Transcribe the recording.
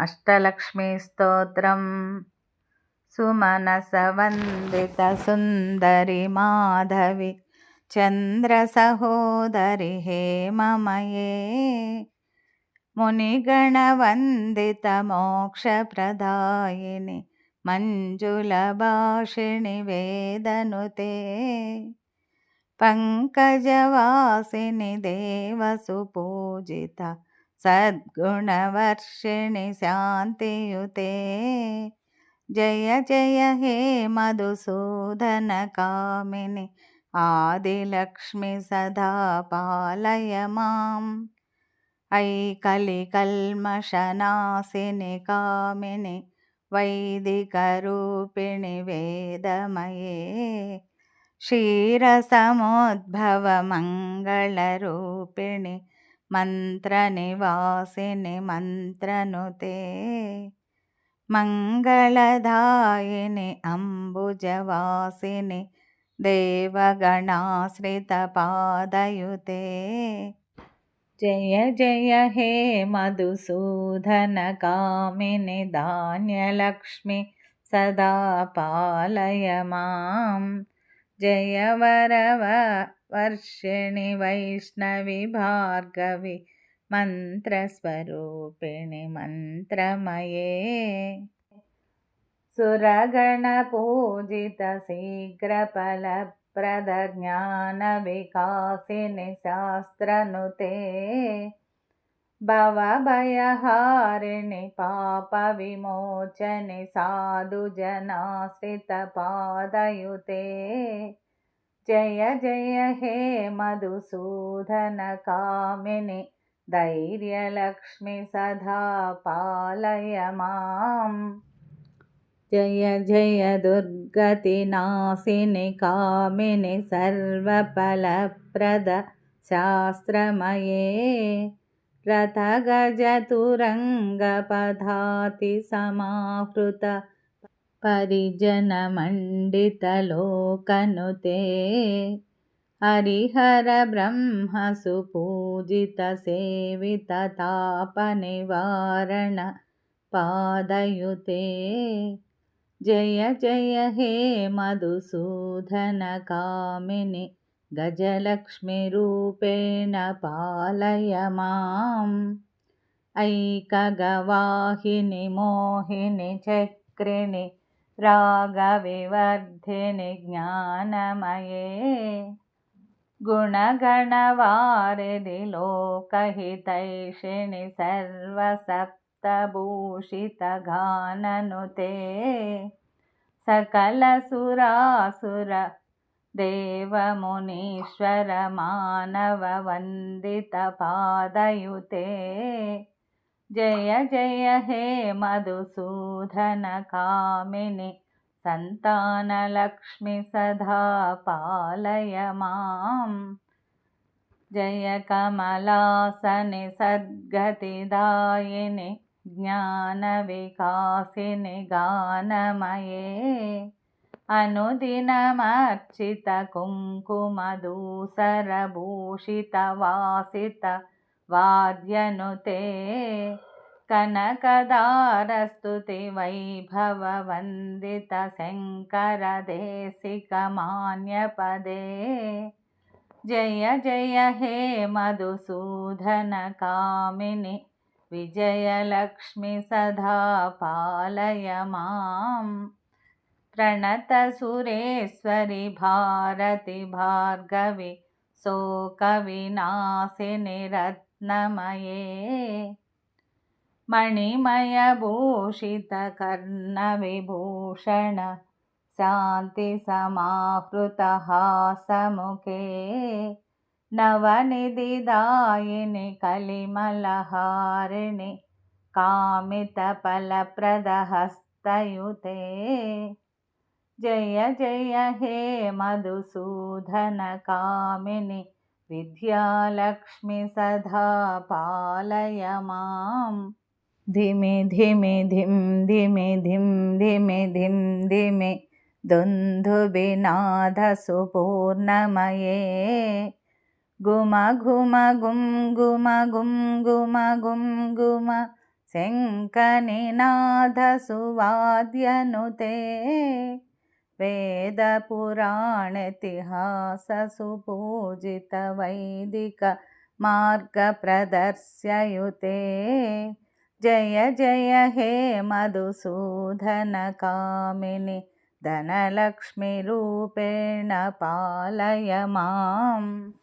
अष्टलक्ष्मीस्तोत्रम् सुमनसवन्दितसुन्दरि माधवि चन्द्रसहोदरि हेममये मुनिगणवन्दितमोक्षप्रदायिनि मञ्जुलभाषिणि वेदनुते पङ्कजवासिनि देवसुपूजिता सद्गुणवर्षिणि शान्तियुते जय जय हे मधुसूदनकामिनि आदिलक्ष्मि सदा पालय माम् ऐकलिकल्मषनाशिनि कामिनि वैदिकरूपिणि वेदमये क्षीरसमुद्भवमङ्गलरूपिणि मन्त्रनिवासिनि मन्त्रनुते मङ्गलदायिनि अम्बुजवासिनि देवगणाश्रितपादयुते जय जय हे मधुसूदनकामिनि धान्यलक्ष्मि सदा पालय माम् जय वरवर्षिणि वैष्णवि भार्गवि मन्त्रस्वरूपिणि मन्त्रमये सुरगणपूजित शीघ्रफलप्रदज्ञानविकासिनि शास्त्रनुते भवभयहारिणि पापविमोचनि साधुजनाश्रितपादयुते जय जय हे मधुसूदनकामिनि धैर्यलक्ष्मि सदा पालय माम् जय जय दुर्गतिनाशिनि कामिनि सर्वफलप्रद शास्त्रमये रथगजतुरङ्गपदातिसमाहृत परिजनमण्डितलोकनुते हरिहरब्रह्मसुपूजितसेविततापनिवारण पादयुते जय जय हे मधुसूदनकामिनि गजलक्ष्मीरूपेण पालय माम् ऐकगवाहिनि मोहिनि चक्रिणि रागविवर्धिनि ज्ञानमये गुणगणवारिधि लोकहितैषिणि सर्वसप्तभूषितगाननुते सकलसुरासुर देवमुनीश्वर मानववन्दितपादयुते जय जय हे मधुसूदनकामिनि सन्तानलक्ष्मि सदा पालय माम् जय कमलासनि सद्गतिदायिनि ज्ञानविकासिनि गानमये अनुदिनमर्चित कुङ्कुमधूसरभूषितवासित वाद्यनुते कनकदारस्तुतिवैभववन्दित शङ्करदेशिकमान्यपदे जय जय हे मधुसूदनकामिनि विजयलक्ष्मि सदा पालय माम् प्रणतसुरेश्वरि भारति भार्गवि शोकविनाशिनि रत्नमये मणिमयभूषितकर्णविभूषण शान्तिसमाहृतहासमुखे नवनिधिदायिनि कलिमलहारिणि कामितफलप्रदहस्तयुते जय जय हे मधुसूदनकामिनि विद्यालक्ष्मि सदा पालय माम् धिमि धिमि धिं धिमि धिं धिमि धिं धिमि दुन्दुभिनादसुपूर्णमये गुम घुम गुं गुम गुं गुम गुं गुम शङ्खनिनादसुवाद्यनुते वेदपुराणेतिहाससुपूजितवैदिकमार्गप्रदर्शयुते जय जय हे मधुसूदनकामिनि धनलक्ष्मीरूपेण पालय माम्।